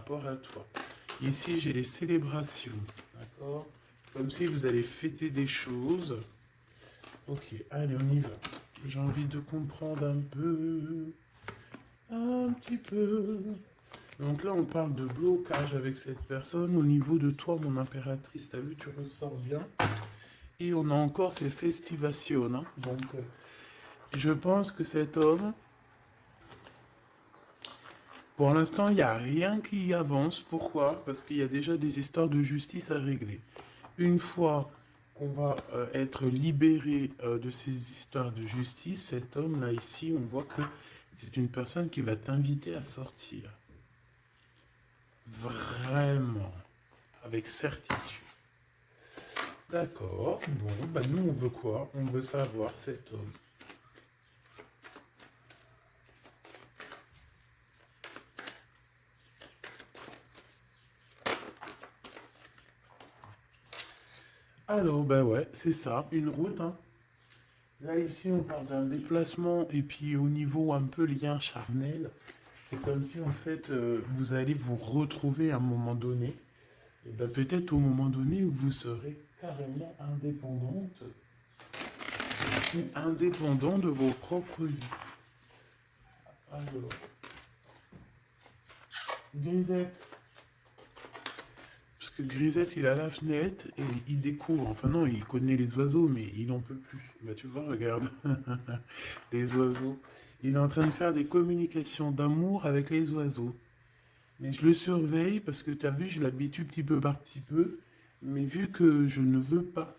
rapport à toi. Ici, j'ai les célébrations, d'accord? Comme si vous allez fêter des choses. Ok, allez, on y va. J'ai envie de comprendre un petit peu. Donc là, on parle de blocage avec cette personne au niveau de toi, mon impératrice. T'as vu, tu ressors bien. Et on a encore ces festivations, hein. Donc, je pense que cet homme, pour l'instant, il n'y a rien qui avance. Pourquoi? Parce qu'il y a déjà des histoires de justice à régler. Une fois qu'on va être libéré de ces histoires de justice, cet homme-là ici, on voit que c'est une personne qui va t'inviter à sortir. Vraiment. Avec certitude. D'accord. Bon, bah nous, on veut quoi? On veut savoir cet homme. Alors, bah ouais, c'est ça, une route, hein. Là, ici, on parle d'un déplacement, et puis au niveau un peu lien charnel, c'est comme si, en fait, vous allez vous retrouver à un moment donné, et ben peut-être au moment donné où vous serez carrément indépendante, ou indépendant de vos propres vies. Alors, Grisette. Parce que Grisette, il a la fenêtre, et il découvre, enfin non, il connaît les oiseaux, mais il n'en peut plus. Bah tu vois, regarde, les oiseaux. Il est en train de faire des communications d'amour avec les oiseaux. Mais je le surveille parce que tu as vu, je l'habitue petit peu par petit peu. Mais vu que je ne veux pas,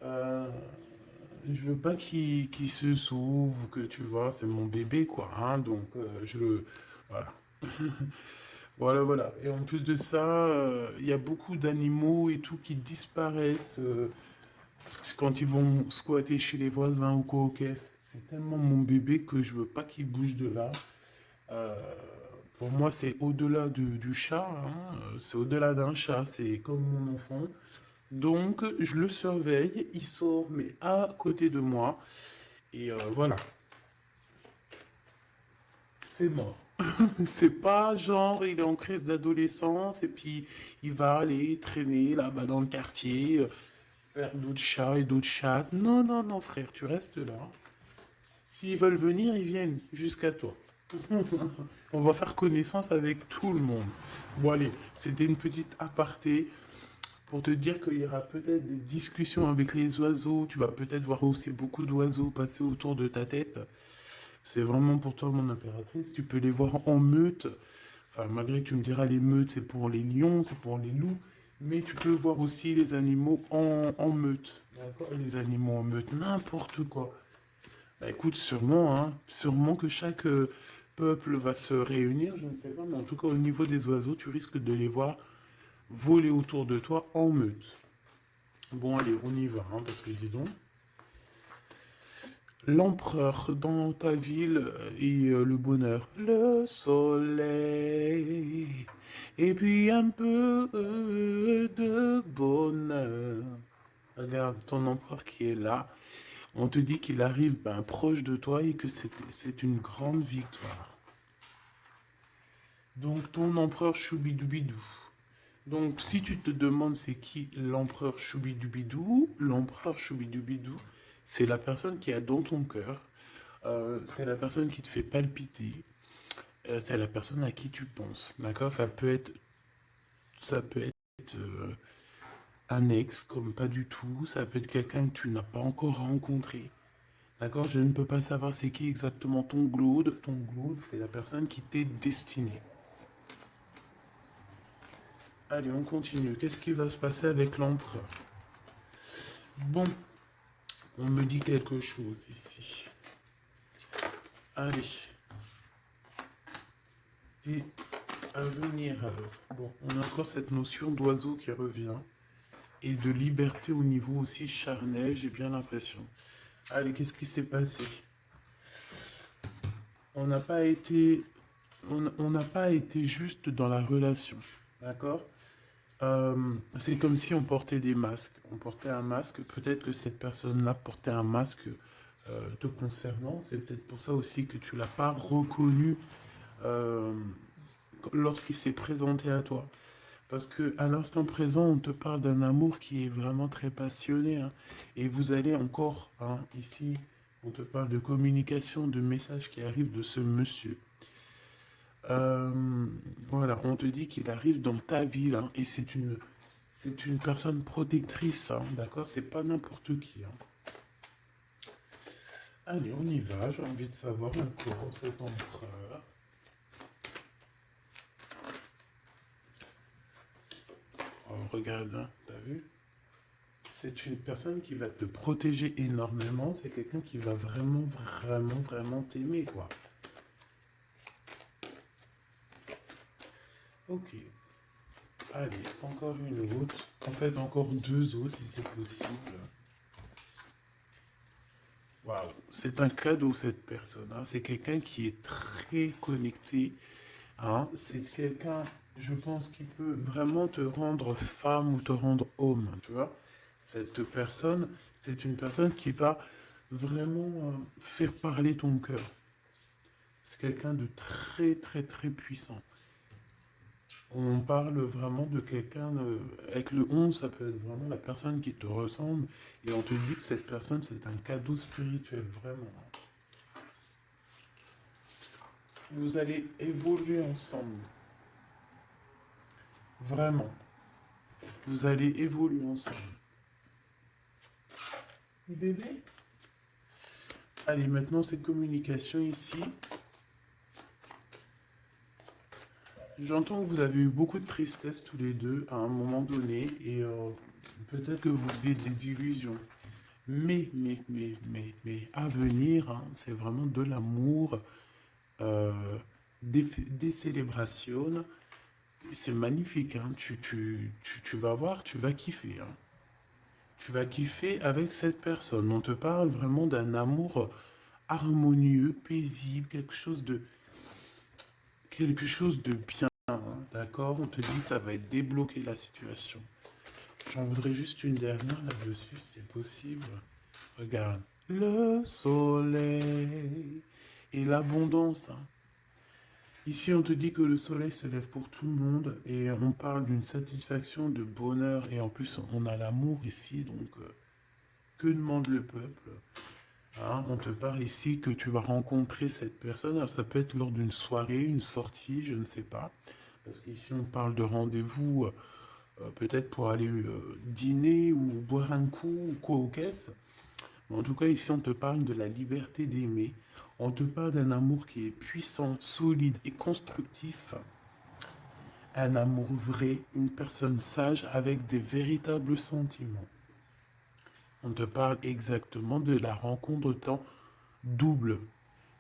euh, je veux pas qu'il se sauve ou que tu vois, c'est mon bébé quoi. Hein, donc je le. Voilà. Voilà, voilà. Et en plus de ça, il y a beaucoup d'animaux et tout qui disparaissent quand ils vont squatter chez les voisins ou quoi. Ok, c'est tellement mon bébé que je veux pas qu'il bouge de là. Euh, pour moi, c'est au-delà du chat, hein, c'est au-delà d'un chat, c'est comme mon enfant. Donc, je le surveille, il sort, mais à côté de moi. Et voilà, c'est mort. C'est pas genre, il est en crise d'adolescence et puis il va aller traîner là-bas dans le quartier, faire d'autres chats et d'autres chattes. Non, non, non, frère, tu restes là. S'ils veulent venir, ils viennent jusqu'à toi. On va faire connaissance avec tout le monde. Bon, allez, c'était une petite aparté pour te dire qu'il y aura peut-être des discussions avec les oiseaux. Tu vas peut-être voir aussi beaucoup d'oiseaux passer autour de ta tête. C'est vraiment pour toi, mon impératrice. Tu peux les voir en meute. Enfin, malgré que tu me diras, les meutes, c'est pour les lions, c'est pour les loups. Mais tu peux voir aussi les animaux en meute. D'accord? Les animaux en meute, n'importe quoi. Bah, écoute, sûrement, hein, sûrement que chaque peuple va se réunir, je ne sais pas, mais en tout cas au niveau des oiseaux, tu risques de les voir voler autour de toi en meute. Bon, allez, on y va, hein, parce que dis donc, l'empereur dans ta ville et le bonheur, le soleil, et puis un peu de bonheur. Regarde ton empereur qui est là. On te dit qu'il arrive ben, proche de toi et que c'est une grande victoire. Donc ton empereur Choubidoubidou. Donc si tu te demandes c'est qui l'empereur Choubidoubidou, l'empereur Choubidoubidou, c'est la personne qui est dans ton cœur, c'est la personne qui te fait palpiter, c'est la personne à qui tu penses. D'accord? Ça peut être un ex comme pas du tout, ça peut être quelqu'un que tu n'as pas encore rencontré. D'accord? Je ne peux pas savoir c'est qui exactement ton glaude. Ton glaude, c'est la personne qui t'est destinée. Allez, on continue. Qu'est-ce qui va se passer avec l'empereur? Bon, on me dit quelque chose ici. Allez. Et à venir alors. Bon, on a encore cette notion d'oiseau qui revient. Et de liberté au niveau aussi charnel, j'ai bien l'impression. Allez, qu'est-ce qui s'est passé? On n'a pas été. On n'a pas été juste dans la relation. D'accord? C'est comme si on portait des masques. On portait un masque. Peut-être que cette personne-là portait un masque te concernant. C'est peut-être pour ça aussi que tu l'as pas reconnu euh, lorsqu'il s'est présenté à toi. Parce que à l'instant présent, on te parle d'un amour qui est vraiment très passionné, hein. Et vous allez encore, hein, ici, on te parle de communication, de messages qui arrivent de ce monsieur. Euh, voilà, on te dit qu'il arrive dans ta ville, hein, et c'est une personne protectrice, hein, d'accord? C'est pas n'importe qui, hein. Allez, on y va. J'ai envie de savoir encore cet empereur. Oh, regarde, hein, t'as vu? C'est une personne qui va te protéger énormément. C'est quelqu'un qui va vraiment, vraiment, vraiment t'aimer, quoi. Ok. Allez, encore une autre. En fait, encore deux autres si c'est possible. Waouh, c'est un cadeau cette personne, hein. C'est quelqu'un qui est très connecté, hein. C'est quelqu'un, je pense, qui peut vraiment te rendre femme ou te rendre homme, tu vois. Cette personne, c'est une personne qui va vraiment faire parler ton cœur. C'est quelqu'un de très très très puissant. On parle vraiment de quelqu'un, avec le 11, ça peut être vraiment la personne qui te ressemble, et on te dit que cette personne, c'est un cadeau spirituel, vraiment. Vous allez évoluer ensemble, vraiment. Vous allez évoluer ensemble. Et bébé? Allez, maintenant, cette communication ici. J'entends que vous avez eu beaucoup de tristesse tous les deux à un moment donné, et peut-être que vous faisiez des illusions. À venir, hein, c'est vraiment de l'amour, euh, des célébrations. C'est magnifique, hein. Tu vas voir, tu vas kiffer, hein. Tu vas kiffer avec cette personne. On te parle vraiment d'un amour harmonieux, paisible, quelque chose de bien, hein, d'accord? On te dit que ça va être débloqué la situation. J'en voudrais juste une dernière là-dessus, si c'est possible. Regarde. Le soleil et l'abondance, hein. Ici, on te dit que le soleil se lève pour tout le monde et on parle d'une satisfaction, de bonheur et en plus, on a l'amour ici. Donc, que demande le peuple? Hein, on te parle ici que tu vas rencontrer cette personne. Alors, ça peut être lors d'une soirée, une sortie, je ne sais pas. Parce qu'ici, on parle de rendez-vous, peut-être pour aller dîner ou boire un coup ou quoi aux caisses. En tout cas, ici, on te parle de la liberté d'aimer. On te parle d'un amour qui est puissant, solide et constructif. Un amour vrai, une personne sage avec des véritables sentiments. On te parle exactement de la rencontre temps double,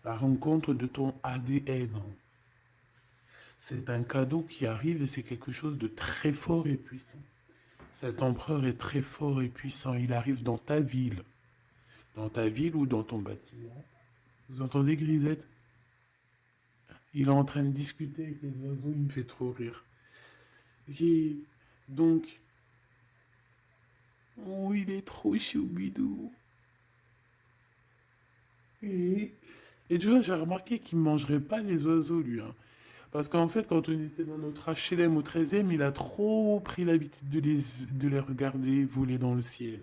la rencontre de ton ADN. C'est un cadeau qui arrive et c'est quelque chose de très fort et puissant. Cet empereur est très fort et puissant. Il arrive dans ta ville ou dans ton bâtiment. Vous entendez, Grisette? Il est en train de discuter avec les oiseaux, il me fait trop rire. Et donc, oh, il est trop choubidou. Et, et tu vois, j'ai remarqué qu'il ne mangerait pas les oiseaux, lui, hein. Parce qu'en fait, quand on était dans notre HLM au 13e, il a trop pris l'habitude de les regarder voler dans le ciel.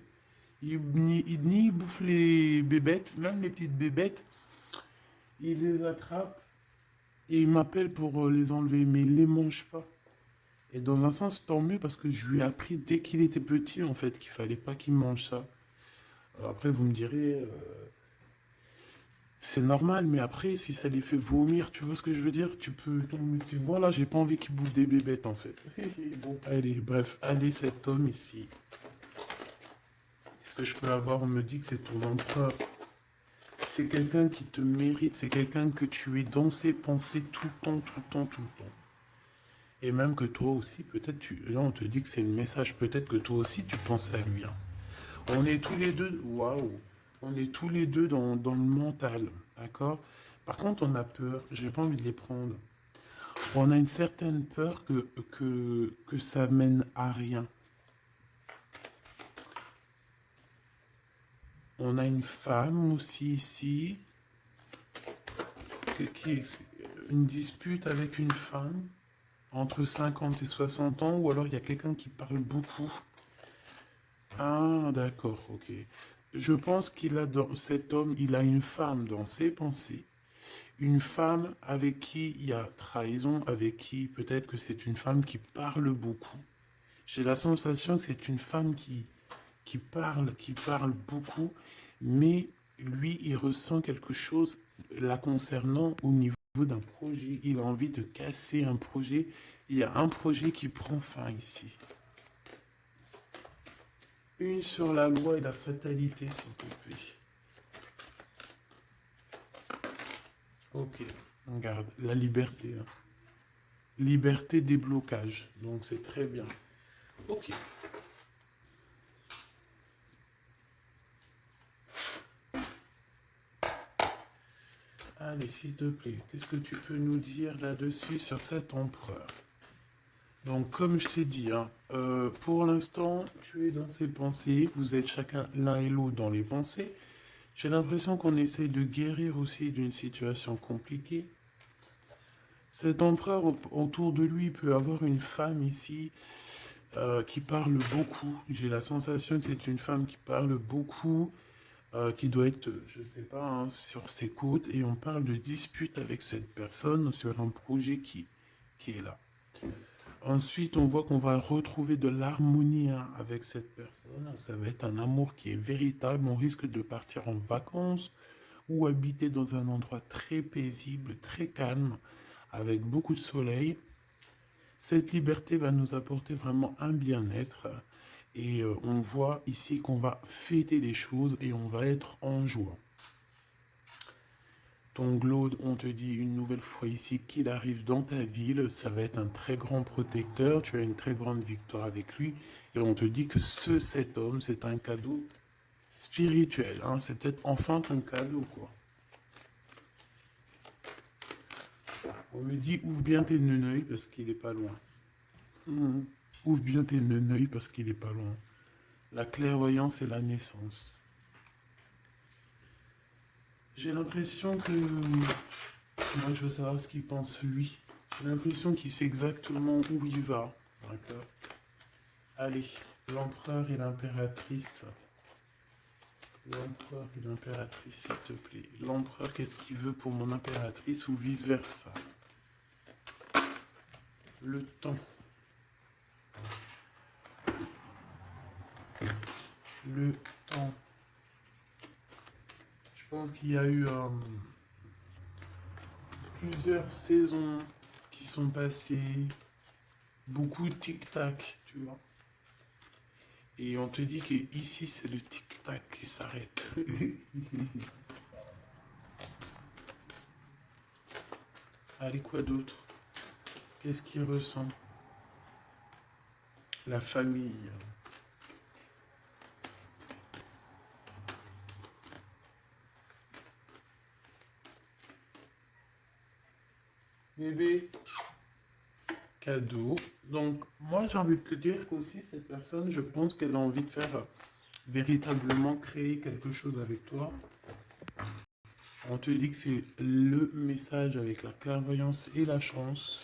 Ni il bouffe les bébêtes, même les petites bébêtes, il les attrape et il m'appelle pour les enlever, mais il les mange pas. Et dans un sens, tant mieux parce que je lui ai appris dès qu'il était petit, en fait, qu'il fallait pas qu'il mange ça. Après, vous me direz, c'est normal, mais après, si ça les fait vomir, tu vois ce que je veux dire? Tu vois là, j'ai pas envie qu'il bouffe des bébêtes, en fait. Bon, allez, bref, allez, cet homme ici. Est-ce que je peux avoir, on me dit que c'est ton empereur. C'est quelqu'un qui te mérite, c'est quelqu'un que tu es dans ses pensées tout le temps, tout le temps, tout le temps. Et même que toi aussi, peut-être, là, on te dit que c'est le message, peut-être que toi aussi, tu penses à lui, hein. On est tous les deux, waouh, on est tous les deux dans le mental, d'accord? Par contre, on a peur, j'ai pas envie de les prendre. On a une certaine peur que ça mène à rien. On a une femme aussi ici, qui est une dispute avec une femme. entre 50 et 60 ans, ou alors il y a quelqu'un qui parle beaucoup. Ah, d'accord, ok. Je pense qu'il a dans cet homme, il a une femme dans ses pensées. Une femme avec qui il y a trahison, avec qui peut-être que c'est une femme qui parle beaucoup. J'ai la sensation que c'est une femme qui parle beaucoup, mais lui, il ressent quelque chose la concernant au niveau d'un projet. Il a envie de casser un projet. Il y a un projet qui prend fin ici. Une sur la loi et la fatalité, s'il te plaît. Ok, regarde, la liberté. Hein. Liberté des blocages. Donc c'est très bien. Ok. Allez, s'il te plaît, qu'est-ce que tu peux nous dire là-dessus sur cet empereur? Donc, comme je t'ai dit, hein, pour l'instant, tu es dans ses pensées. Vous êtes chacun l'un et l'autre dans les pensées. J'ai l'impression qu'on essaye de guérir aussi d'une situation compliquée. Cet empereur autour de lui peut avoir une femme ici qui parle beaucoup. J'ai la sensation que c'est une femme qui parle beaucoup, qui doit être, je ne sais pas, hein, sur ses côtes. Et on parle de dispute avec cette personne sur un projet qui est là. Ensuite, on voit qu'on va retrouver de l'harmonie hein, avec cette personne. Ça va être un amour qui est véritable. On risque de partir en vacances ou habiter dans un endroit très paisible, très calme, avec beaucoup de soleil. Cette liberté va nous apporter vraiment un bien-être. Et on voit ici qu'on va fêter les choses et on va être en joie. Ton Glaude, on te dit une nouvelle fois ici qu'il arrive dans ta ville, ça va être un très grand protecteur, tu as une très grande victoire avec lui, et on te dit que cet homme, c'est un cadeau spirituel, hein, c'est peut-être enfin ton cadeau, quoi. On me dit, ouvre bien tes neneuils parce qu'il est pas loin. Ouvre bien tes neneuils parce qu'il est pas loin. La clairvoyance et la naissance. J'ai l'impression que... Moi, je veux savoir ce qu'il pense lui. J'ai l'impression qu'il sait exactement où il va. D'accord. Allez, l'empereur et l'impératrice. L'empereur et l'impératrice, s'il te plaît. L'empereur, qu'est-ce qu'il veut pour mon impératrice ou vice-versa? Le temps. Le temps. Je pense qu'il y a eu plusieurs saisons qui sont passées. Beaucoup de tic-tac, tu vois. Et on te dit que ici c'est le tic-tac qui s'arrête. Allez, quoi d'autre? Qu'est-ce qu'il ressent? La famille. Bébé. Cadeau. Donc, moi, j'ai envie de te dire qu'aussi, cette personne, je pense qu'elle a envie de faire véritablement créer quelque chose avec toi. On te dit que c'est le message avec la clairvoyance et la chance.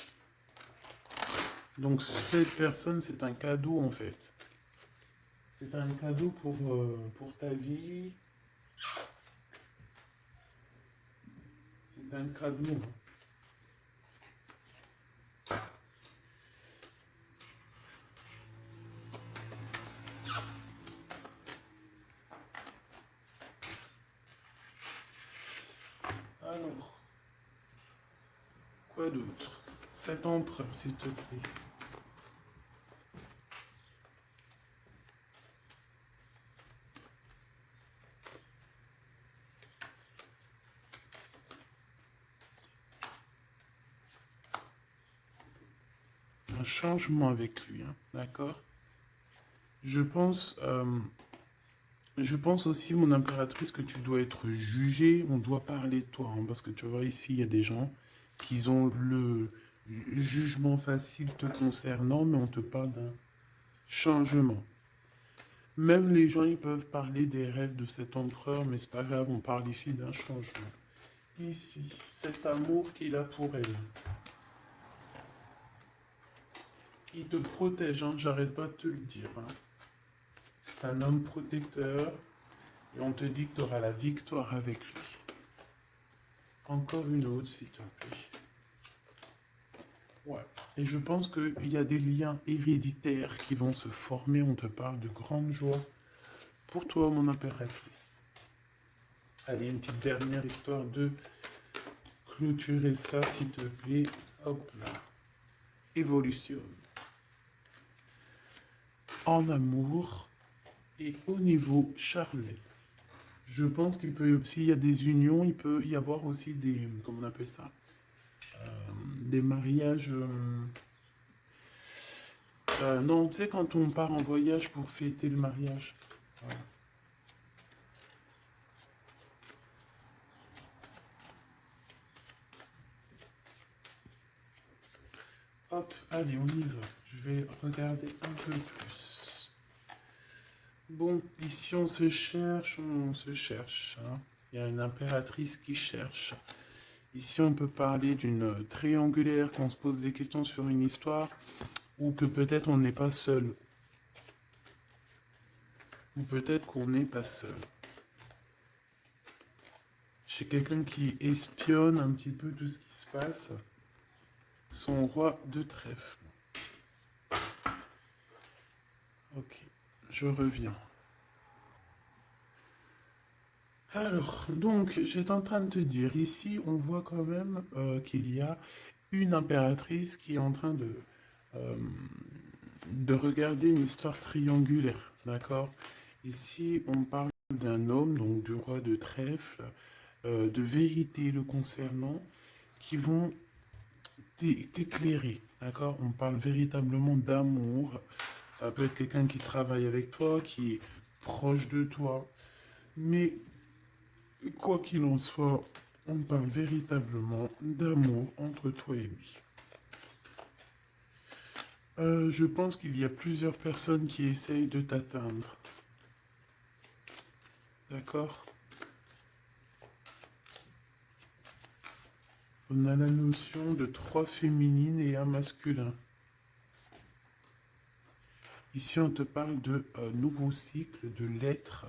Donc, cette personne, c'est un cadeau, en fait. C'est un cadeau pour ta vie. C'est un cadeau. Hein. Alors, quoi d'autre? Cet empereur, s'il te plaît. Un changement avec lui, hein, d'accord? Je pense, je pense aussi, mon impératrice, que tu dois être jugée. On doit parler de toi, hein, parce que tu vois, ici, il y a des gens qui ont le jugement facile te concernant, mais on te parle d'un changement. Même les gens, ils peuvent parler des rêves de cet empereur, mais c'est pas grave, on parle ici d'un changement. Ici, cet amour qu'il a pour elle. Il te protège, hein, j'arrête pas de te le dire. Hein. C'est un homme protecteur et on te dit que tu auras la victoire avec lui. Encore une autre, s'il te plaît. Ouais. Et je pense qu'il y a des liens héréditaires qui vont se former. On te parle de grande joie pour toi, mon impératrice. Allez, une petite dernière histoire de clôturer ça, s'il te plaît. Hop là. Évolution. En amour et au niveau charnel. Je pense qu'il peut, s'il y a des unions, il peut y avoir aussi des, comment on appelle ça, des mariages. Non, tu sais, quand on part en voyage pour fêter le mariage. Voilà. Hop, allez, on y va. Je vais regarder un peu plus. Bon, ici on se cherche, on se cherche. Hein. Il y a une impératrice qui cherche. Ici on peut parler d'une triangulaire, qu'on se pose des questions sur une histoire, ou que peut-être on n'est pas seul. Ou peut-être qu'on n'est pas seul. J'ai quelqu'un qui espionne un petit peu tout ce qui se passe. Son roi de trèfle. Ok, je reviens. Alors, donc, j'étais en train de te dire, ici, on voit quand même qu'il y a une impératrice qui est en train euh, de regarder une histoire triangulaire, d'accord? Ici, on parle d'un homme, donc du roi de trèfle, de vérité le concernant, qui vont t'éclairer, d'accord? On parle véritablement d'amour. Ça peut être quelqu'un qui travaille avec toi, qui est proche de toi. Mais quoi qu'il en soit, on parle véritablement d'amour entre toi et lui. Je pense qu'il y a plusieurs personnes qui essayent de t'atteindre. D'accord? On a la notion de 3 féminines et un masculin. Ici, on te parle de nouveau cycle, de l'être.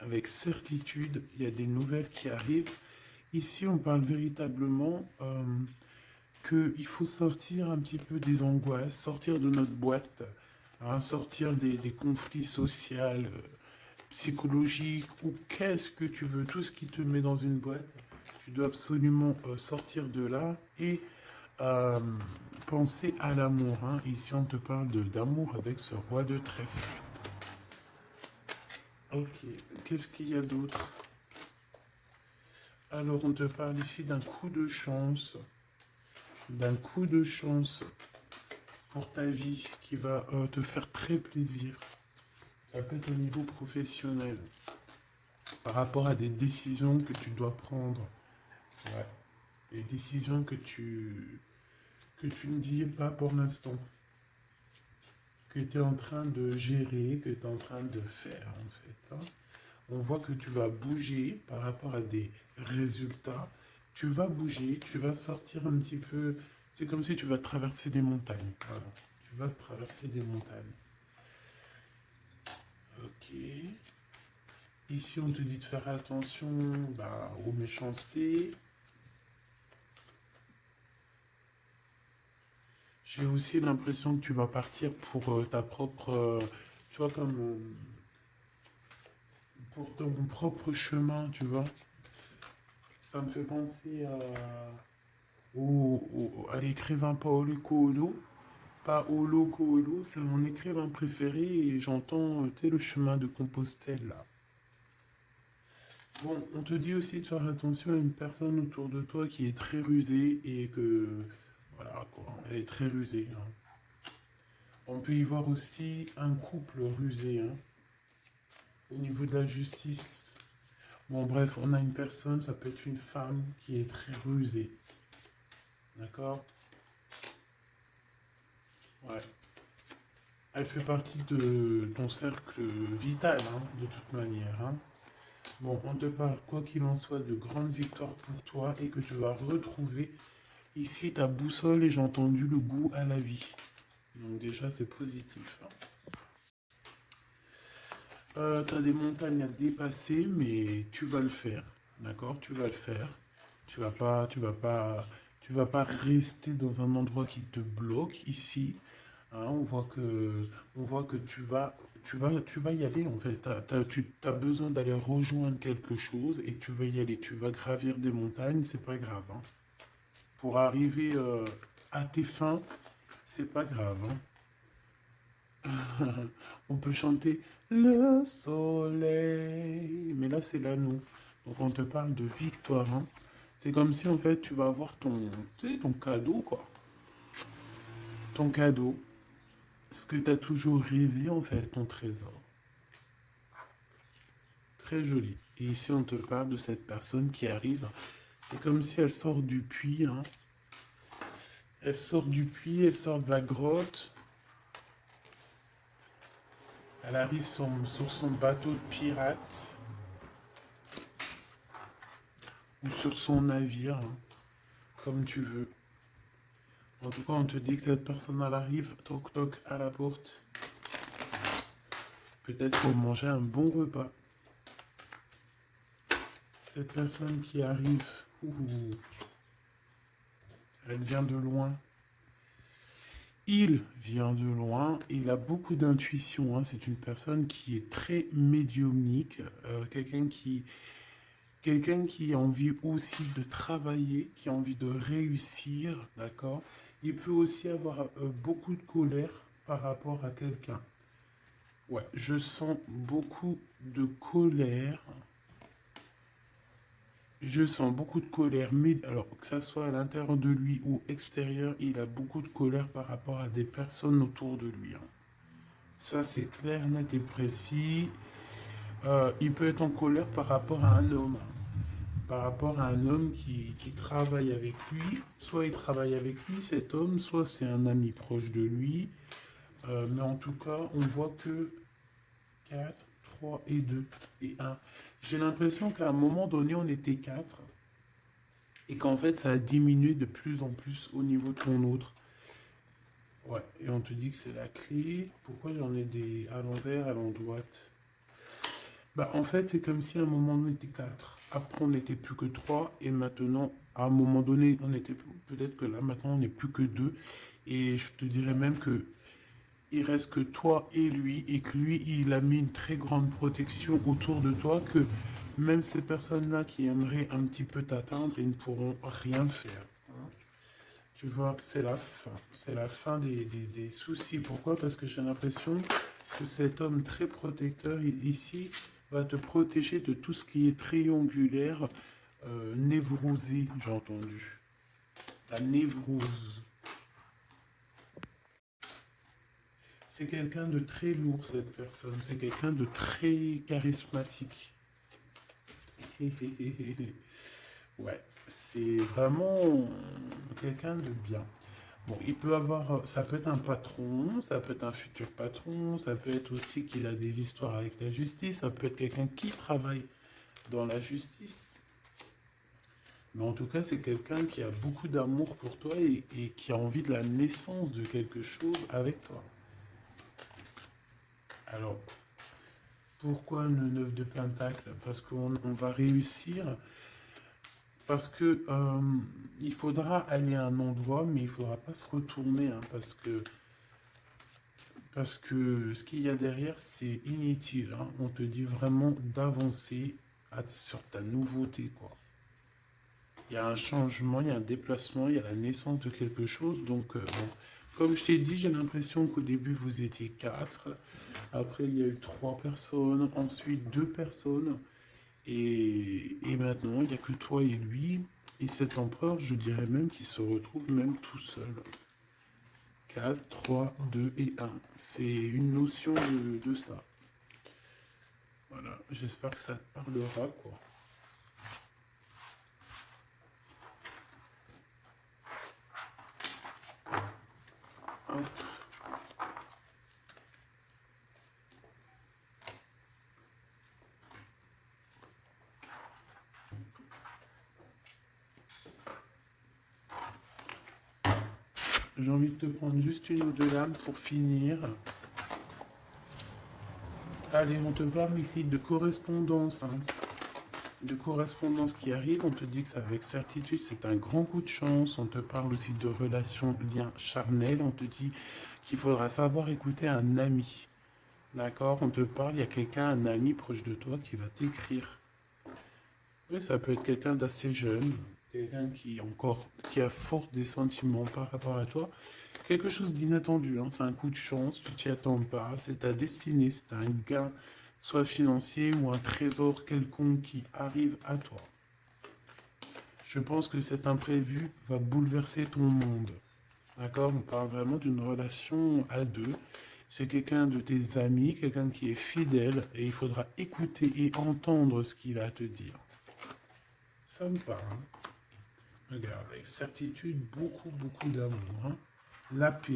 Avec certitude, il y a des nouvelles qui arrivent. Ici, on parle véritablement qu'il faut sortir un petit peu des angoisses, sortir de notre boîte, hein, sortir des conflits sociaux, psychologiques, ou qu'est-ce que tu veux, tout ce qui te met dans une boîte. Tu dois absolument sortir de là et euh, penser à l'amour. Hein. Ici, on te parle d'amour avec ce roi de trèfle. Ok, qu'est-ce qu'il y a d'autre? Alors, on te parle ici d'un coup de chance. D'un coup de chance pour ta vie qui va te faire très plaisir. Ça peut être au niveau professionnel. Par rapport à des décisions que tu dois prendre. Ouais. Des décisions que tu ne dis pas pour l'instant. Que tu es en train de gérer, que tu es en train de faire en fait. Hein. On voit que tu vas bouger par rapport à des résultats. Tu vas bouger, tu vas sortir un petit peu. C'est comme si tu vas traverser des montagnes. Voilà. Tu vas traverser des montagnes. Ok. Ici, on te dit de faire attention aux méchancetés. J'ai aussi l'impression que tu vas partir pour ta propre... tu vois, comme... pour ton propre chemin, tu vois. Ça me fait penser à l'écrivain Paolo Coelho. Paolo Coelho, c'est mon écrivain préféré et j'entends, tu sais, le chemin de Compostelle, là. Bon, on te dit aussi de faire attention à une personne autour de toi qui est très rusée et que, voilà, quoi, elle est très rusée. Hein. On peut y voir aussi un couple rusé, hein, au niveau de la justice. Bon, bref, on a une personne, ça peut être une femme qui est très rusée. D'accord? Ouais. Elle fait partie de ton cercle vital, hein, de toute manière. Hein. Bon, on te parle, quoi qu'il en soit, de grandes victoires pour toi et que tu vas retrouver ici ta boussole et j'ai entendu le goût à la vie. Donc déjà, c'est positif. Tu as des montagnes à dépasser, mais tu vas le faire. D'accord? Tu vas le faire. Tu vas pas rester dans un endroit qui te bloque ici. Hein, on voit que tu vas y aller en fait. Tu as besoin d'aller rejoindre quelque chose et tu vas y aller. Tu vas gravir des montagnes, c'est pas grave. Hein. Pour arriver à tes fins, c'est pas grave. Hein. On peut chanter le soleil, mais là c'est l'anneau. Donc on te parle de victoire. Hein. C'est comme si en fait tu vas avoir tu sais, ton cadeau quoi. Ton cadeau. Ce que tu as toujours rêvé en fait, ton trésor. Très joli. Et ici on te parle de cette personne qui arrive. C'est comme si elle sort du puits. Hein. Elle sort du puits, elle sort de la grotte. Elle arrive sur son bateau de pirate. Ou sur son navire, hein, comme tu veux. En tout cas, on te dit que cette personne elle arrive, toc toc à la porte. Peut-être pour manger un bon repas. Cette personne qui arrive, elle vient de loin. Il vient de loin. Il a beaucoup d'intuition. Hein. C'est une personne qui est très médiumnique. Quelqu'un qui a envie aussi de travailler, qui a envie de réussir, d'accord? Il peut aussi avoir beaucoup de colère par rapport à quelqu'un. Ouais, je sens beaucoup de colère. Je sens beaucoup de colère, mais alors que ça soit à l'intérieur de lui ou extérieur, il a beaucoup de colère par rapport à des personnes autour de lui. Hein. Ça, c'est clair, net et précis. Il peut être en colère par rapport à un homme. Par rapport à un homme qui travaille avec lui. Soit il travaille avec lui, cet homme, soit c'est un ami proche de lui. Mais en tout cas, on voit que 4, 3 et 2 et un. J'ai l'impression qu'à un moment donné, on était 4 et qu'en fait, ça a diminué de plus en plus au niveau de ton autre. Ouais, et on te dit que c'est la clé. Pourquoi j'en ai des à l'envers, à l'endroit? Bah, en fait, c'est comme si à un moment donné, on était 4. Après, on n'était plus que 3. Et maintenant, à un moment donné, on était peut-être que là, maintenant, on n'est plus que 2. Et je te dirais même que il reste que toi et lui. Et que lui, il a mis une très grande protection autour de toi. Que même ces personnes-là qui aimeraient un petit peu t'atteindre, ils ne pourront rien faire. Tu vois, c'est la fin. C'est la fin des soucis. Pourquoi? Parce que j'ai l'impression que cet homme très protecteur ici va te protéger de tout ce qui est triangulaire, névrosé, j'ai entendu. La névrose. C'est quelqu'un de très lourd, cette personne. C'est quelqu'un de très charismatique. Ouais, c'est vraiment quelqu'un de bien. Bon, il peut avoir, ça peut être un patron, ça peut être un futur patron, ça peut être aussi qu'il a des histoires avec la justice, ça peut être quelqu'un qui travaille dans la justice. Mais en tout cas, c'est quelqu'un qui a beaucoup d'amour pour toi et qui a envie de la naissance de quelque chose avec toi. Alors, pourquoi le 9 de Pentacle? Parce qu'on va réussir, parce que il faudra aller à un endroit, mais il ne faudra pas se retourner, hein, parce que ce qu'il y a derrière, c'est inutile. Hein. On te dit vraiment d'avancer sur ta nouveauté, quoi. Il y a un changement, il y a un déplacement, il y a la naissance de quelque chose. Donc, bon, comme je t'ai dit, j'ai l'impression qu'au début, vous étiez 4. Après, il y a eu 3 personnes. Ensuite, 2 personnes. Et maintenant, il n'y a que toi et lui. Et cet empereur, je dirais même qu'il se retrouve même tout seul. 4, 3, 2 et 1. C'est une notion de ça. Voilà, j'espère que ça te parlera, quoi. Hop. J'ai envie de te prendre juste une ou deux lames pour finir. Allez, on te parle ici de correspondance. De correspondance qui arrive, on te dit que c'est avec certitude, c'est un grand coup de chance. On te parle aussi de relations, liens charnels. On te dit qu'il faudra savoir écouter un ami. D'accord? On te parle, il y a quelqu'un, un ami proche de toi qui va t'écrire. Oui, ça peut être quelqu'un d'assez jeune, quelqu'un qui a fort des sentiments par rapport à toi. Quelque chose d'inattendu, hein, c'est un coup de chance, tu t'y attends pas, c'est ta destinée, c'est un gain, soit financier ou un trésor quelconque qui arrive à toi. Je pense que cet imprévu va bouleverser ton monde. D'accord? On parle vraiment d'une relation à deux. C'est quelqu'un de tes amis, quelqu'un qui est fidèle, et il faudra écouter et entendre ce qu'il a à te dire. Ça me parle. Regarde, avec certitude, beaucoup, beaucoup d'amour. Hein. La paix,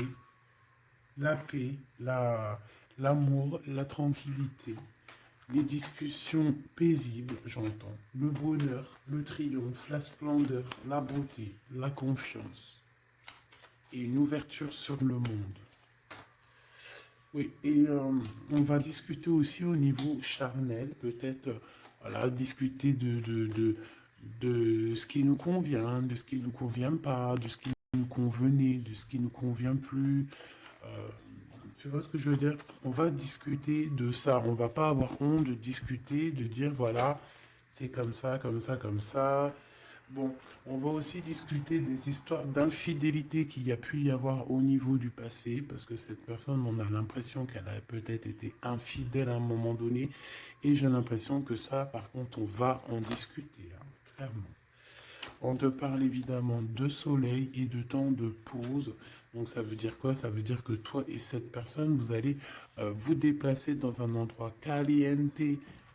l'amour, la tranquillité, les discussions paisibles, j'entends, le bonheur, le triomphe, la splendeur, la beauté, la confiance et une ouverture sur le monde. Oui, et on va discuter aussi au niveau charnel, peut-être, voilà, discuter de ce qui nous convient, de ce qui ne nous convient pas, de ce qui nous convenait, de ce qui ne nous convient plus. Euh, Tu vois ce que je veux dire? On va discuter de ça. On va pas avoir honte de discuter, de dire voilà, c'est comme ça, comme ça, comme ça. Bon, on va aussi discuter des histoires d'infidélité qu'il y a pu y avoir au niveau du passé, parce que cette personne, on a l'impression qu'elle a peut-être été infidèle à un moment donné, et j'ai l'impression que ça, par contre, on va en discuter, hein, clairement. On te parle évidemment de soleil et de temps de pause. Donc ça veut dire quoi? Ça veut dire que toi et cette personne, vous allez vous déplacer dans un endroit caliente,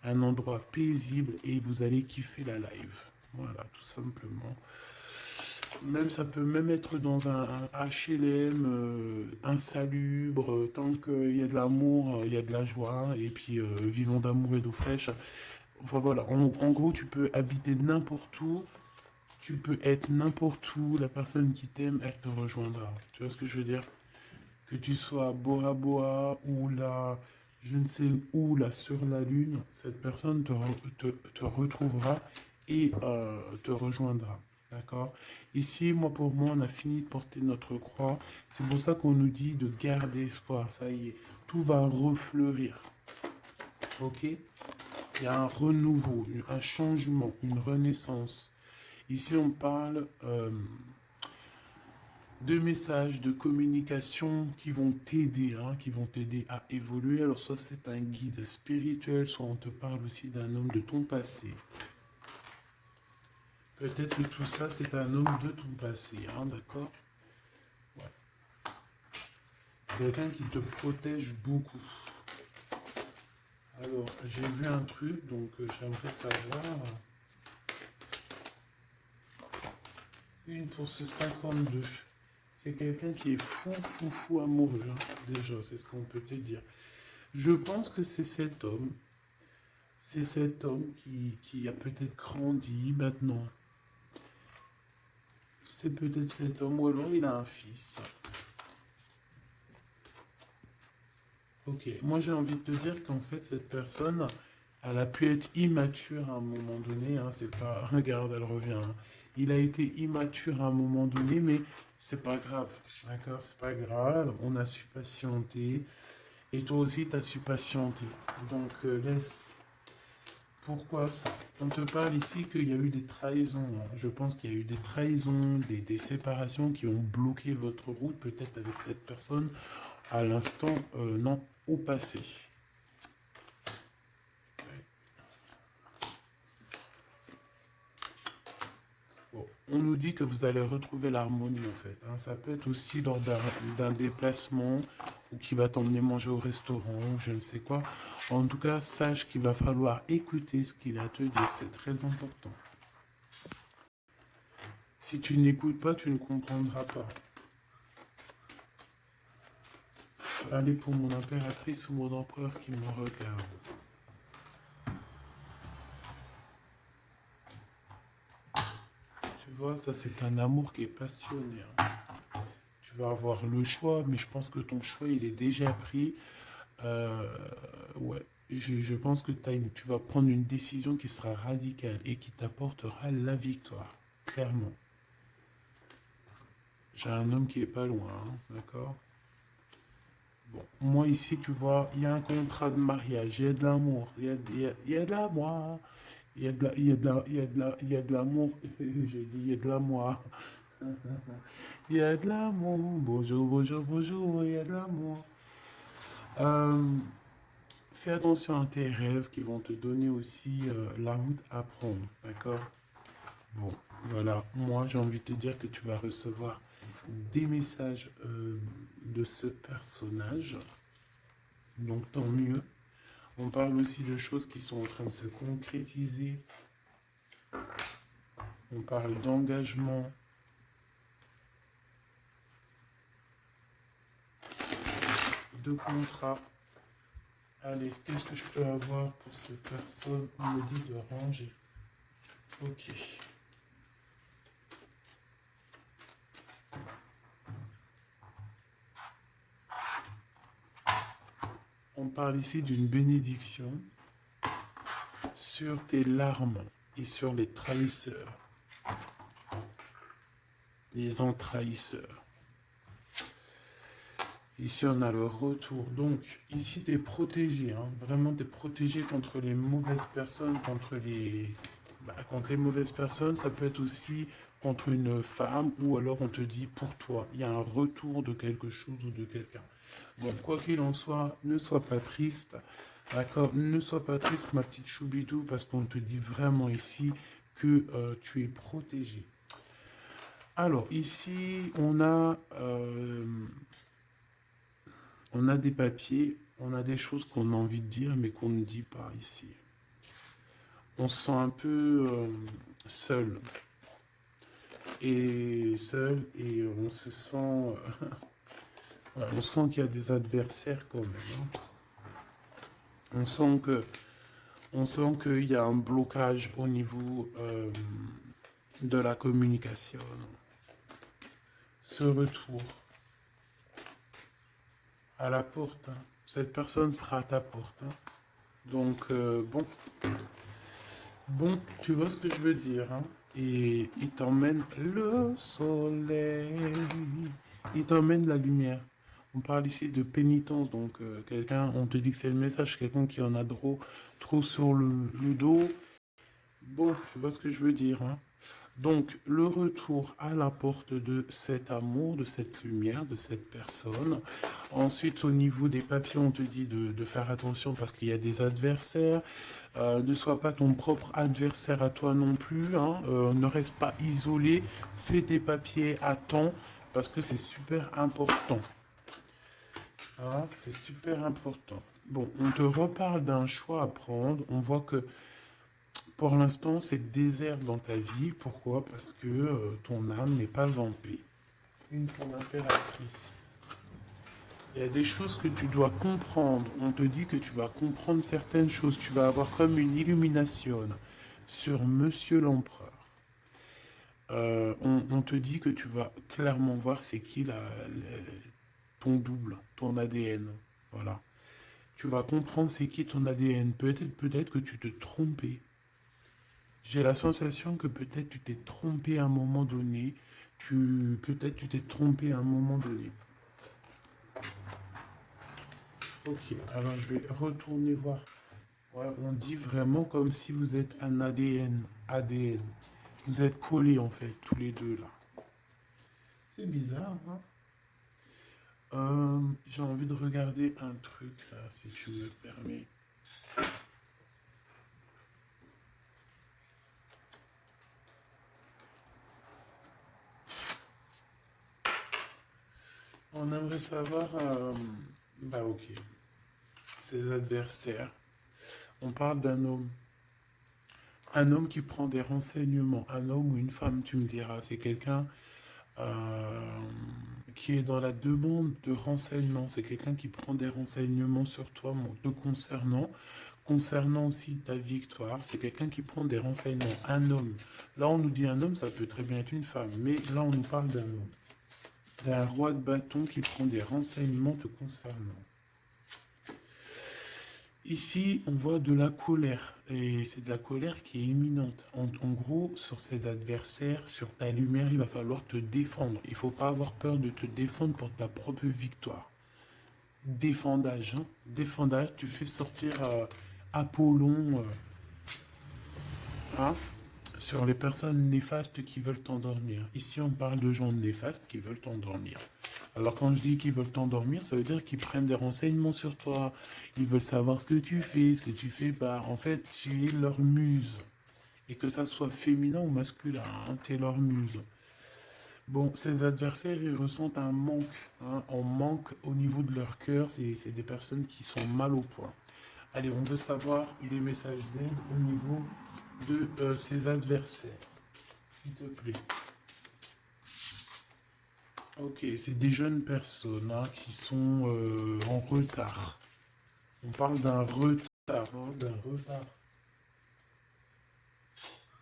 un endroit paisible et vous allez kiffer la live. Voilà, tout simplement. Même ça peut même être dans un HLM insalubre, tant qu'il y a de l'amour, il y a de la joie, et puis vivons d'amour et d'eau fraîche. Enfin voilà, en gros, tu peux habiter n'importe où, tu peux être n'importe où, la personne qui t'aime, elle te rejoindra. Tu vois ce que je veux dire? Que tu sois à Bora Bora ou là, je ne sais où, là, sur la Lune, cette personne te retrouvera et te rejoindra. D'accord? Ici, moi, pour moi, on a fini de porter notre croix. C'est pour ça qu'on nous dit de garder espoir. Ça y est, tout va refleurir. Ok? Il y a un renouveau, un changement, une renaissance. Ici, on parle de messages, de communication qui vont t'aider, hein, qui vont t'aider à évoluer. Alors, soit c'est un guide spirituel, soit on te parle aussi d'un homme de ton passé. Peut-être que tout ça, c'est un homme de ton passé, hein, d'accord? Ouais. Quelqu'un qui te protège beaucoup. Alors, j'ai vu un truc, donc j'aimerais savoir. Une pour ce 52. C'est quelqu'un qui est fou, fou, fou amoureux, hein, déjà, c'est ce qu'on peut te dire. Je pense que c'est cet homme. C'est cet homme qui a peut-être grandi maintenant. C'est peut-être cet homme, ou alors il a un fils. Ok, moi j'ai envie de te dire qu'en fait cette personne, elle a pu être immature à un moment donné, hein, c'est pas, regarde, elle revient. Hein. Il a été immature à un moment donné, mais c'est pas grave, d'accord, c'est pas grave, on a su patienter, et toi aussi tu as su patienter. Donc laisse. Pourquoi ça? On te parle ici qu'il y a eu des trahisons. Hein. Je pense qu'il y a eu des trahisons, des séparations qui ont bloqué votre route, peut-être avec cette personne, à l'instant, non, au passé. Bon, on nous dit que vous allez retrouver l'harmonie en fait. Hein. Ça peut être aussi lors d'un déplacement ou qui va t'emmener manger au restaurant ou je ne sais quoi. En tout cas, sache qu'il va falloir écouter ce qu'il a à te dire. C'est très important. Si tu n'écoutes pas, tu ne comprendras pas. Allez pour mon impératrice ou mon empereur qui me regarde. Tu vois, ça c'est un amour qui est passionné. Hein. Tu vas avoir le choix, mais je pense que ton choix, il est déjà pris. Euh, ouais, je pense que tu vas prendre une décision qui sera radicale et qui t'apportera la victoire, clairement. J'ai un homme qui est pas loin, hein, d'accord? Bon, moi ici, tu vois, il y a un contrat de mariage, il y a de l'amour, il y a de l'amour, il y a de la, il y a de la, il y a de la, il y a de l'amour, j'ai dit, il y a de l'amour, il y a de l'amour, bonjour, bonjour, bonjour, il y a de l'amour. Euh, Fais attention à tes rêves qui vont te donner aussi la route à prendre, d'accord? Bon, voilà, moi j'ai envie de te dire que tu vas recevoir des messages de ce personnage, donc tant mieux. On parle aussi de choses qui sont en train de se concrétiser. On parle d'engagement, de contrat. Allez, qu'est-ce que je peux avoir pour cette personne? On me dit de ranger. Ok. On parle ici d'une bénédiction sur tes larmes et sur les trahisseurs, les entrahisseurs. Ici, on a le retour. Donc, ici, tu es protégé. Hein. Vraiment, tu es protégé contre les mauvaises personnes, contre les mauvaises personnes. Ça peut être aussi contre une femme ou alors on te dit pour toi. Il y a un retour de quelque chose ou de quelqu'un. Bon, quoi qu'il en soit, ne sois pas triste. D'accord? Ne sois pas triste, ma petite choubidou, parce qu'on te dit vraiment ici que tu es protégé. Alors, ici, on a des papiers, on a des choses qu'on a envie de dire, mais qu'on ne dit pas ici. On se sent un peu seul. Et on se sent... on sent qu'il y a des adversaires quand même. Hein. On sent qu'il y a un blocage au niveau de la communication. Ce retour à la porte. Hein. Cette personne sera à ta porte. Hein. Donc, bon, tu vois ce que je veux dire. Hein. Et il t'emmène le soleil. Il t'emmène la lumière. On parle ici de pénitence. Donc, quelqu'un, on te dit que c'est le message, quelqu'un qui en a trop sur le dos. Bon, tu vois ce que je veux dire. Hein. Donc, le retour à la porte de cet amour, de cette lumière, de cette personne. Ensuite, au niveau des papiers, on te dit de faire attention parce qu'il y a des adversaires. Ne sois pas ton propre adversaire à toi non plus. Hein. Ne reste pas isolé. Fais tes papiers à temps parce que c'est super important. Ah, c'est super important. Bon, on te reparle d'un choix à prendre. On voit que pour l'instant, c'est désert dans ta vie. Pourquoi? Parce que ton âme n'est pas en paix. Une femme impératrice. Il y a des choses que tu dois comprendre. On te dit que tu vas comprendre certaines choses. Tu vas avoir comme une illumination sur Monsieur l'Empereur. On te dit que tu vas clairement voir c'est qui ton double, ton ADN. Voilà. Tu vas comprendre c'est qui ton ADN. Peut-être que tu te trompais. J'ai la sensation que peut-être tu t'es trompé à un moment donné. Peut-être tu t'es trompé à un moment donné. Ok, alors je vais retourner voir. Ouais, on dit vraiment comme si vous êtes un ADN. ADN. Vous êtes collés en fait, tous les deux là. C'est bizarre, hein? J'ai envie de regarder un truc là, si tu me permets. On aimerait savoir, bah ok, ses adversaires. On parle d'un homme. Un homme qui prend des renseignements. Un homme ou une femme, tu me diras. C'est quelqu'un qui est dans la demande de renseignements. C'est quelqu'un qui prend des renseignements sur toi, te concernant aussi ta victoire. C'est quelqu'un qui prend des renseignements. Un homme. Là, on nous dit un homme, ça peut très bien être une femme. Mais là, on nous parle d'un homme. d'un roi de bâton qui prend des renseignements te concernant. Ici, on voit de la colère, et c'est de la colère qui est imminente. En gros, sur ses adversaires, sur ta lumière, il va falloir te défendre. Il ne faut pas avoir peur de te défendre pour ta propre victoire. Défendage, hein. Défendage, tu fais sortir Apollon, hein, sur les personnes néfastes qui veulent t'endormir. Ici, on parle de gens néfastes qui veulent t'endormir. Alors, quand je dis qu'ils veulent t'endormir, ça veut dire qu'ils prennent des renseignements sur toi. Ils veulent savoir ce que tu fais, ce que tu fais pas. En fait, tu es leur muse. Et que ça soit féminin ou masculin, hein, tu es leur muse. Bon, ces adversaires, ils ressentent un manque, hein, un manque au niveau de leur cœur. C'est des personnes qui sont mal au point. Allez, on veut savoir des messages d'aide au niveau de ses adversaires, s'il te plaît. Ok, c'est des jeunes personnes, hein, qui sont en retard. On parle d'un retard, hein, d'un retard.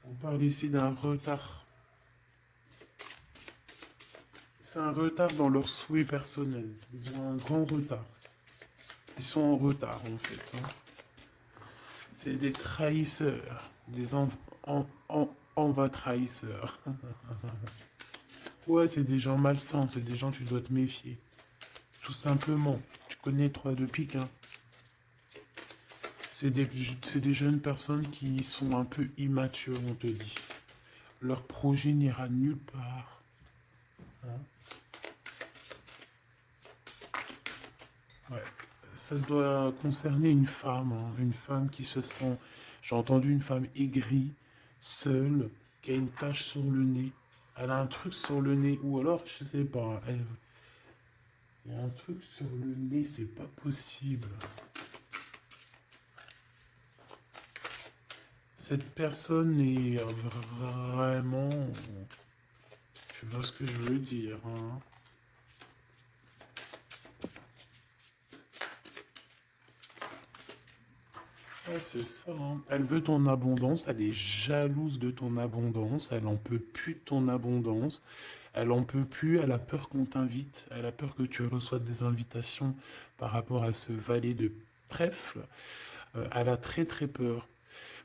On parle ici d'un retard. C'est un retard dans leurs souhaits personnels. Ils ont un grand retard. Ils sont en retard, en fait, hein. C'est des trahisseurs, des envas trahisseurs. Ouais, c'est des gens malsains, c'est des gens tu dois te méfier. Tout simplement. Tu connais 3 de pique, hein. C'est des jeunes personnes qui sont un peu immatures, on te dit. Leur projet n'ira nulle part, hein. Ouais. Ça doit concerner une femme, hein, une femme qui se sent, j'ai entendu une femme aigrie, seule, qui a une tache sur le nez. Elle a un truc sur le nez, ou alors, je sais pas, il y a un truc sur le nez, c'est pas possible. Cette personne est vraiment, tu vois ce que je veux dire, hein. Ouais, c'est ça, hein. Elle veut ton abondance, elle est jalouse de ton abondance, elle en peut plus de ton abondance, elle en peut plus, elle a peur qu'on t'invite, elle a peur que tu reçoives des invitations par rapport à ce valet de trèfle. Elle a très très peur.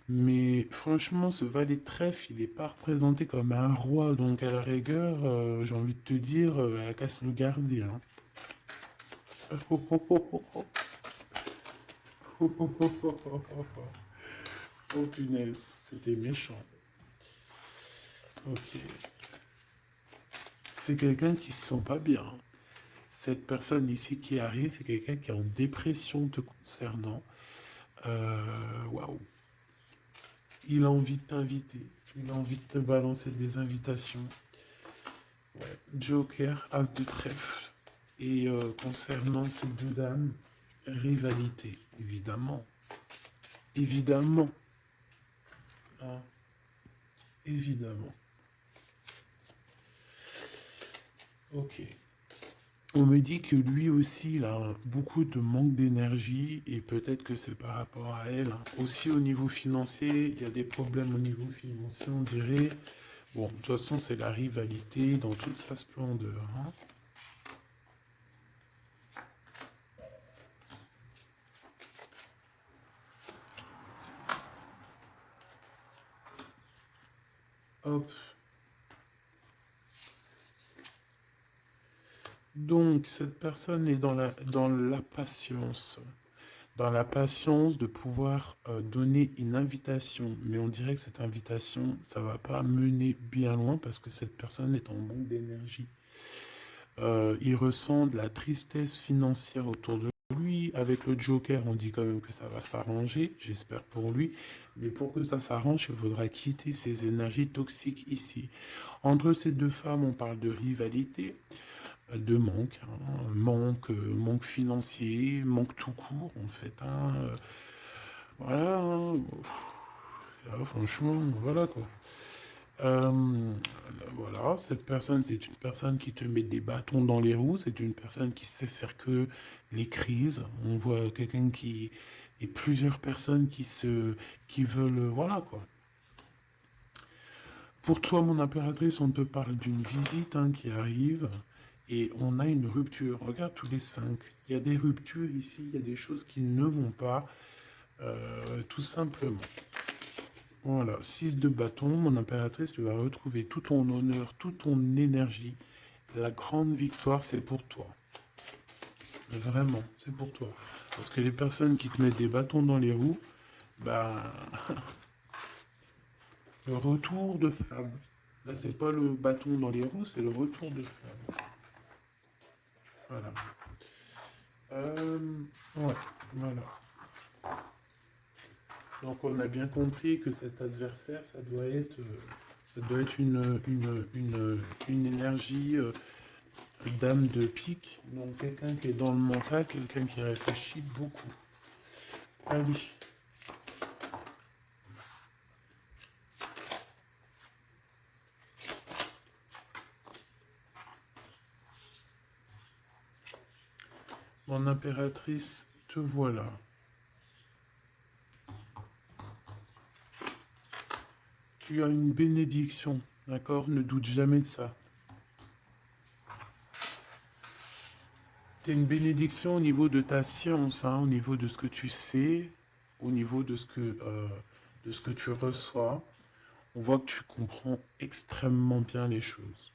Mais franchement, ce valet de trèfle, il n'est pas représenté comme un roi, donc à la rigueur, j'ai envie de te dire, elle casse le garder, hein. Oh punaise, c'était méchant. Ok. C'est quelqu'un qui se sent pas bien. Cette personne ici qui arrive, c'est quelqu'un qui est en dépression te concernant. Waouh. Il a envie de t'inviter. Il a envie de te balancer des invitations. Ouais. Joker, As de trèfle. Et concernant ces deux dames, rivalité, évidemment. Évidemment. Hein, évidemment. Ok. On me dit que lui aussi, il a beaucoup de manque d'énergie et peut-être que c'est par rapport à elle, hein. Aussi au niveau financier, il y a des problèmes au niveau financier, on dirait. Bon, de toute façon, c'est la rivalité dans toute sa splendeur, hein. Hop. Donc, cette personne est dans la patience. Dans la patience de pouvoir donner une invitation. Mais on dirait que cette invitation, ça va pas mener bien loin parce que cette personne est en manque d'énergie. Il ressent de la tristesse financière autour de lui. Avec le Joker, on dit quand même que ça va s'arranger, j'espère pour lui. Mais pour que ça s'arrange, il faudra quitter ces énergies toxiques ici. Entre ces deux femmes, on parle de rivalité, de manque, hein. Manque financier, manque tout court, en fait, hein. Voilà, hein. Ah, franchement, voilà quoi. Euh, voilà, cette personne, c'est une personne qui te met des bâtons dans les roues, c'est une personne qui sait faire que les crises. On voit quelqu'un qui et plusieurs personnes qui veulent, voilà quoi. Pour toi, mon impératrice, on te parle d'une visite, hein, qui arrive et on a une rupture. Regarde tous les 5. Il y a des ruptures ici, il y a des choses qui ne vont pas, tout simplement. Voilà, 6 de bâton, mon impératrice, tu vas retrouver tout ton honneur, toute ton énergie. La grande victoire, c'est pour toi. Vraiment, c'est pour toi. Parce que les personnes qui te mettent des bâtons dans les roues, bah, le retour de flamme. Là, c'est pas le bâton dans les roues, c'est le retour de flamme. Voilà. Ouais, voilà. Donc on a bien compris que cet adversaire, ça doit être une énergie dame de pique. Donc quelqu'un qui est dans le mental, quelqu'un qui réfléchit beaucoup. Allez. Mon impératrice, te voilà. Tu as une bénédiction, d'accord? Ne doute jamais de ça. Tu as une bénédiction au niveau de ta science, hein, au niveau de ce que tu sais, au niveau de ce que tu reçois. On voit que tu comprends extrêmement bien les choses.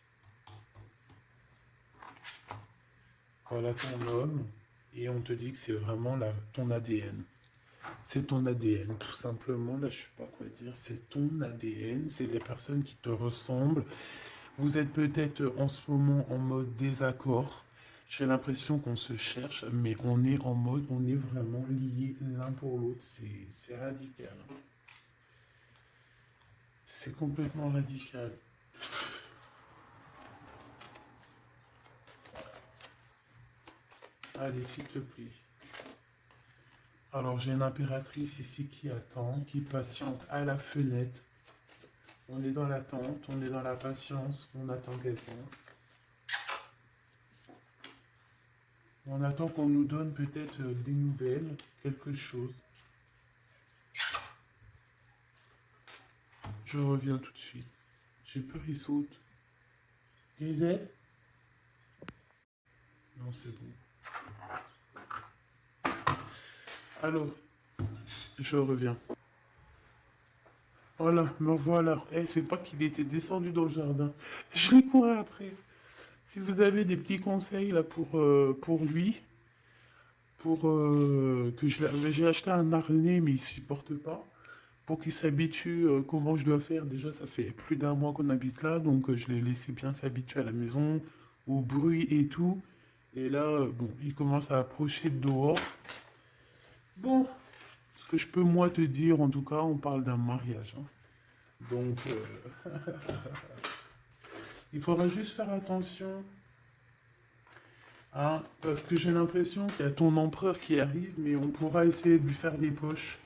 Voilà ton homme, et on te dit que c'est vraiment ton ADN. C'est ton ADN, tout simplement. Là, je ne sais pas quoi dire. C'est ton ADN, c'est les personnes qui te ressemblent. Vous êtes peut-être en ce moment en mode désaccord. J'ai l'impression qu'on se cherche, mais on est en mode, on est vraiment liés l'un pour l'autre. C'est radical. C'est complètement radical. Allez, s'il te plaît. Alors, j'ai une impératrice ici qui attend, qui patiente à la fenêtre. On est dans l'attente, on est dans la patience, on attend quelqu'un. On attend qu'on nous donne peut-être des nouvelles, quelque chose. Je reviens tout de suite. J'ai peur, il saute. Grisette? Non, c'est bon. Alors, je reviens. Voilà, me revoilà. Eh, c'est pas qu'il était descendu dans le jardin. Je l'ai couru après. Si vous avez des petits conseils là pour lui, j'ai acheté un harnais mais il supporte pas. Pour qu'il s'habitue, comment je dois faire. Déjà, ça fait plus d'un mois qu'on habite là, donc je l'ai laissé bien s'habituer à la maison, au bruit et tout. Et là, bon, il commence à approcher de dehors. Bon, ce que je peux moi te dire, en tout cas, on parle d'un mariage, hein. Donc, il faudra juste faire attention, hein, parce que j'ai l'impression qu'il y a ton empereur qui arrive, mais on pourra essayer de lui faire des poches,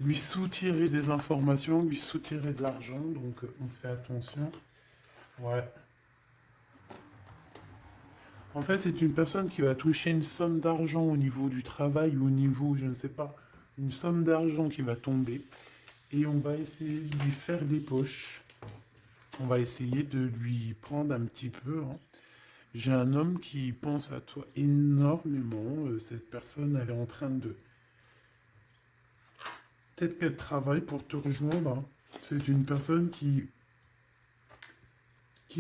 lui soutirer des informations, lui soutirer de l'argent, donc on fait attention. Ouais. En fait, c'est une personne qui va toucher une somme d'argent au niveau du travail ou au niveau, je ne sais pas, une somme d'argent qui va tomber. Et on va essayer de lui faire des poches. On va essayer de lui prendre un petit peu, hein. J'ai un homme qui pense à toi énormément. Cette personne, elle est en train de... Peut-être qu'elle travaille pour te rejoindre, hein. C'est une personne qui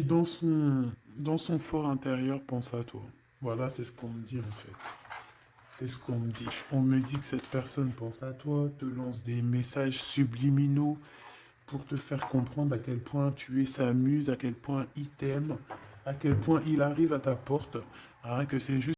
dans son fort intérieur, pense à toi. Voilà, c'est ce qu'on me dit en fait. C'est ce qu'on me dit. On me dit que cette personne pense à toi, te lance des messages subliminaux pour te faire comprendre à quel point tu es sa muse, à quel point il t'aime, à quel point il arrive à ta porte, hein, que c'est juste